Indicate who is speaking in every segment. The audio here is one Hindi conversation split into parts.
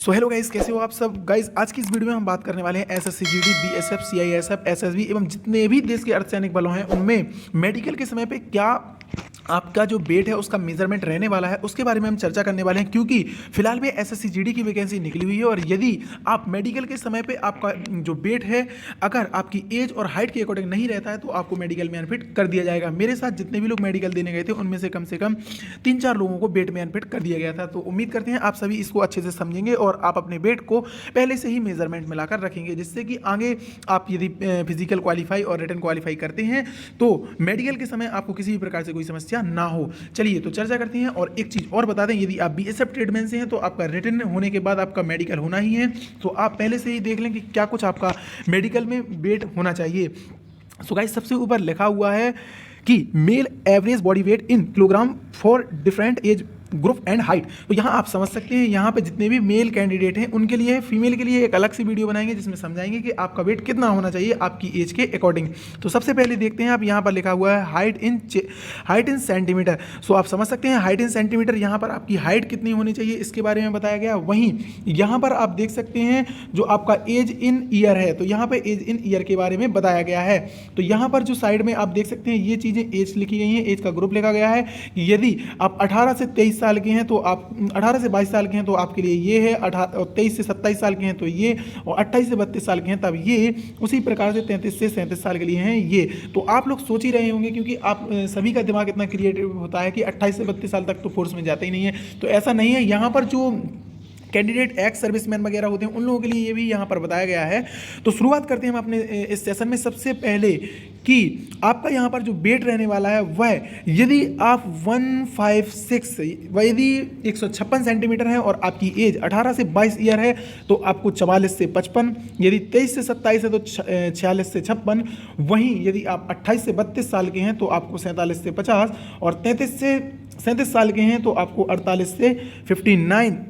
Speaker 1: सो हेलो गाइस, कैसे हो आप सब गाइस। आज की इस वीडियो में हम बात करने वाले हैं SSC GD, BSF, CISF, SSB एवं जितने भी देश के अर्धसैनिक बलों हैं उनमें मेडिकल के समय पे क्या आपका जो वेट है उसका मेजरमेंट रहने वाला है उसके बारे में हम चर्चा करने वाले हैं। क्योंकि फिलहाल में एसएससी जीडी की वैकेंसी निकली हुई है और यदि आप मेडिकल के समय पे आपका जो वेट है अगर आपकी एज और हाइट के अकॉर्डिंग नहीं रहता है तो आपको मेडिकल में अनफिट कर दिया जाएगा। मेरे साथ जितने भी लोग मेडिकल देने गए थे उनमें से कम 3-4 लोगों को वेट में अनफिट कर दिया गया था। तो उम्मीद करते हैं आप सभी इसको अच्छे से समझेंगे और आप अपने वेट को पहले से ही मेजरमेंट में लाकर रखेंगे, जिससे कि आगे आप यदि फिजिकल क्वालिफाई और रिटन क्वालिफाई करते हैं तो मेडिकल के समय आपको किसी भी प्रकार से कोई समस्या ना हो। चलिए तो चर्चा करते हैं। और एक चीज़ और बता दें, यदि आप बीएसएफ ट्रेडमैन से हैं तो आपका रिटन होने के बाद आपका मेडिकल होना ही है, तो आप पहले से ही देख लें कि क्या कुछ आपका मेडिकल में वेट होना चाहिए। सो गाइस, सबसे ऊपर लिखा हुआ है कि male average body weight in kilogram for different age group and height. तो यहाँ आप समझ सकते हैं, यहाँ पे जितने भी मेल कैंडिडेट हैं उनके लिए, फीमेल के लिए एक अलग सी वीडियो बनाएंगे जिसमें समझाएंगे कि आपका वेट कितना होना चाहिए आपकी एज के अकॉर्डिंग। तो सबसे पहले देखते हैं, आप यहाँ पर लिखा हुआ है हाइट इन सेंटीमीटर। सो आप समझ सकते हैं हाइट इन सेंटीमीटर, यहाँ पर आपकी हाइट कितनी होनी चाहिए इसके बारे में बताया गया। वहीं यहाँ पर आप देख सकते हैं जो आपका एज इन ईयर है, तो यहाँ पर एज इन ईयर के बारे में बताया गया है। तो यहाँ पर जो साइड में आप देख सकते हैं ये चीज़ें एज लिखी गई हैं, एज का ग्रुप लिखा गया है कि यदि आप 18 से 23 साल के हैं तो आप 18 से 22 साल के हैं तो आपके लिए ये है, 23 से 27 साल के हैं तो ये, और 28 से 32 साल के हैं तब ये, उसी प्रकार से 33 से 37 साल के लिए हैं ये। तो आप लोग सोच ही रहे होंगे क्योंकि आप सभी का दिमाग इतना क्रिएटिव होता है कि 28 से 32 साल तक तो फोर्स में जाते ही नहीं है, तो ऐसा नहीं है। यहाँ पर जो कैंडिडेट एक्स सर्विसमैन वगैरह होते हैं उन लोगों के लिए ये भी यहाँ पर बताया गया है। तो शुरुआत करते हैं हम अपने इस सेशन में सबसे पहले कि आपका यहाँ पर जो वेट रहने वाला है वह, यदि आप 156 यदि 156 सेंटीमीटर है और आपकी एज 18 से 22 ईयर है तो आपको 44 से 55, यदि 23 से 27 है तो 46 से 56, वहीं यदि आप 28 से 32 साल के हैं तो आपको 47 से 50, और 33 से 37 साल के हैं तो आपको 48 से 59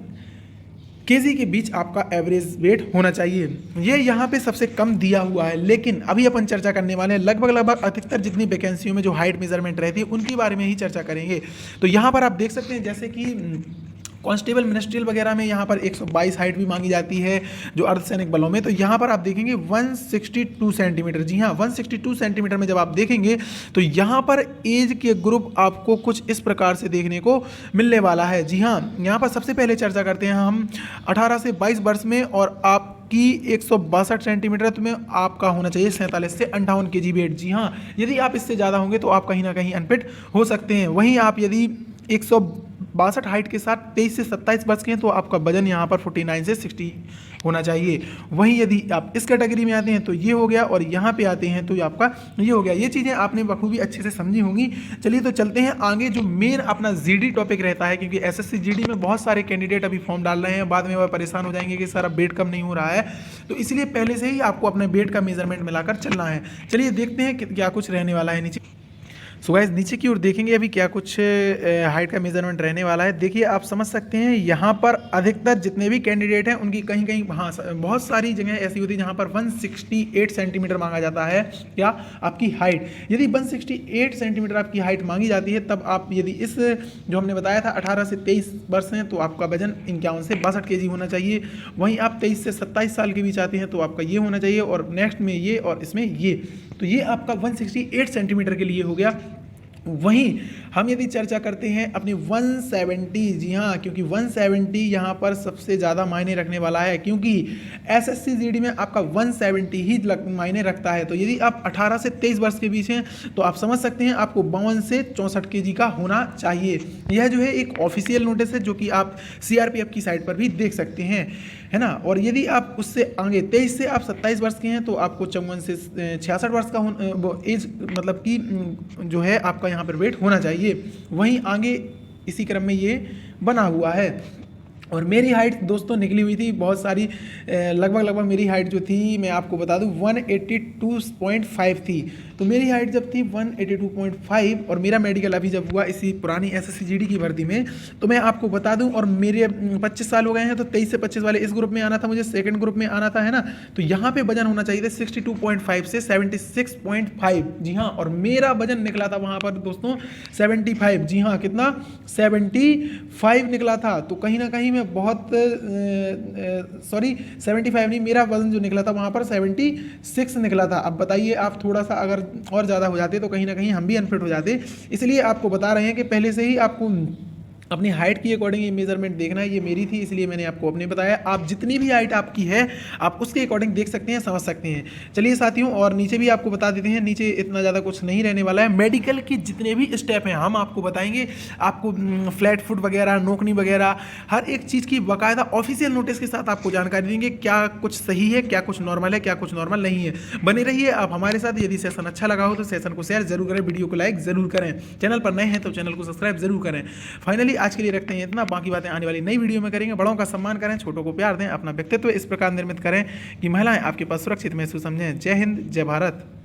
Speaker 1: केजी के बीच आपका एवरेज वेट होना चाहिए। ये यहाँ पे सबसे कम दिया हुआ है, लेकिन अभी अपन चर्चा करने वाले हैं लगभग अधिकतर जितनी वैकेंसियों में जो हाइट मेजरमेंट रहती है उनके बारे में ही चर्चा करेंगे। तो यहाँ पर आप देख सकते हैं जैसे कि कांस्टेबल मिनिस्ट्रियल वगैरह में यहाँ पर 122 हाइट भी मांगी जाती है जो अर्धसैनिक बलों में। तो यहाँ पर आप देखेंगे 162 सेंटीमीटर। जी हाँ, 162 सेंटीमीटर में जब आप देखेंगे तो यहाँ पर एज के ग्रुप आपको कुछ इस प्रकार से देखने को मिलने वाला है। जी हाँ, यहाँ पर सबसे पहले चर्चा करते हैं हम 18 से 22 वर्ष में, और आप की 162 सेंटीमीटर तो में आपका होना चाहिए 47 से 58 केजी वेट। जी हाँ, यदि आप इससे ज़्यादा होंगे तो आप कहीं ना कहीं अनफिट हो सकते हैं। वहीं आप यदि 162 हाइट के साथ 23 से 27 वर्ष के हैं तो आपका वजन यहाँ पर 49 से 60 होना चाहिए। वहीं यदि आप इस कैटेगरी में आते हैं तो ये हो गया, और यहाँ पे आते हैं तो ये आपका ये हो गया। ये चीज़ें आपने बखूबी अच्छे से समझी होंगी। चलिए तो चलते हैं आगे, जो मेन अपना जीडी टॉपिक रहता है, क्योंकि एसएससी जीडी में बहुत सारे कैंडिडेट अभी फॉर्म डाल रहे हैं, बाद में वह परेशान हो जाएंगे कि सर अब वेट कम नहीं हो रहा है, तो इसलिए पहले से ही आपको अपने वेट का मेजरमेंट मिलाकर चलना है। चलिए देखते हैं क्या कुछ रहने वाला है नीचे। सो गाइस, नीचे की ओर देखेंगे अभी क्या कुछ हाइट का मेजरमेंट रहने वाला है। देखिए आप समझ सकते हैं यहाँ पर अधिकतर जितने भी कैंडिडेट हैं उनकी कहीं कहीं बहुत सारी जगह ऐसी होती है जहाँ पर 168 सेंटीमीटर मांगा जाता है क्या आपकी हाइट। यदि 168 सेंटीमीटर आपकी हाइट मांगी जाती है तब आप यदि इस जो हमने बताया था 18 से 23 वर्ष हैं तो आपका वजन 51 से 62 केजी होना चाहिए। वहीं आप 23 से 27 साल के बीच आते हैं तो आपका ये होना चाहिए, और नेक्स्ट में ये, और इसमें ये, तो ये आपका 168 सेंटीमीटर के लिए हो गया। वहीं हम यदि चर्चा करते हैं अपनी 170, जी हाँ, क्योंकि 170 यहाँ पर सबसे ज़्यादा मायने रखने वाला है, क्योंकि एसएससी जीडी में आपका 170 ही मायने रखता है। तो यदि आप 18 से 23 वर्ष के बीच हैं तो आप समझ सकते हैं आपको 52 से 64 केजी का होना चाहिए। यह जो है एक ऑफिशियल नोटिस है जो कि आप सीआरपीएफ की साइट पर भी देख सकते हैं, है ना। और यदि आप उससे आगे 23 से आप 27 वर्ष के हैं तो आपको 54 से 66 वर्ष का एज मतलब कि जो है आपका यहाँ पर वेट होना चाहिए। वहीं आगे इसी क्रम में ये बना हुआ है। और मेरी हाइट दोस्तों निकली हुई थी बहुत सारी, लगभग मेरी हाइट जो थी मैं आपको बता दूं 182.5 थी। तो मेरी हाइट जब थी 182.5 और मेरा मेडिकल अभी जब हुआ इसी पुरानी SSC GD की भर्ती में, तो मैं आपको बता दूं, और मेरे 25 साल हो गए हैं, तो 23 से 25 वाले इस ग्रुप में आना था, मुझे सेकंड ग्रुप में आना था, है ना। तो यहाँ पे वजन होना चाहिए था 62.5 से 76.5, जी हाँ। और मेरा वजन निकला था वहाँ पर दोस्तों 75, जी हाँ, कितना 75 निकला था। तो कहीं ना कहीं मैं बहुत सॉरी 75 नहीं, मेरा वजन जो निकला था वहाँ पर 76 निकला था। अब बताइए आप थोड़ा सा अगर और ज़्यादा हो जाते तो कहीं ना कहीं हम भी अनफिट हो जाते। इसलिए आपको बता रहे हैं कि पहले से ही आपको अपनी हाइट की अकॉर्डिंग ये मेजरमेंट देखना है। ये मेरी थी इसलिए मैंने आपको अपने बताया। आप जितनी भी हाइट आपकी है आप उसके अकॉर्डिंग देख सकते हैं, समझ सकते हैं। चलिए साथियों, और नीचे भी आपको बता देते हैं, नीचे इतना ज़्यादा कुछ नहीं रहने वाला है। मेडिकल के जितने भी स्टेप हैं हम आपको बताएंगे। आपको फ्लैट फुट वगैरह, नोकनी वगैरह, हर एक चीज़ की बाकायदा ऑफिशियल नोटिस के साथ आपको जानकारी देंगे, क्या कुछ सही है, क्या कुछ नॉर्मल है, क्या कुछ नॉर्मल नहीं है। बने रहिए आप हमारे साथ। यदि सेशन अच्छा लगा हो तो सेशन को शेयर जरूर करें, वीडियो को लाइक जरूर करें, चैनल पर नए हैं तो चैनल को सब्सक्राइब जरूर करें। फाइनली आज के लिए रखते हैं इतना, बाकी बातें आने वाली नई वीडियो में करेंगे। बड़ों का सम्मान करें, छोटों को प्यार दें, अपना व्यक्तित्व इस प्रकार निर्मित करें कि महिलाएं आपके पास सुरक्षित महसूस समझें। जय हिंद, जय भारत।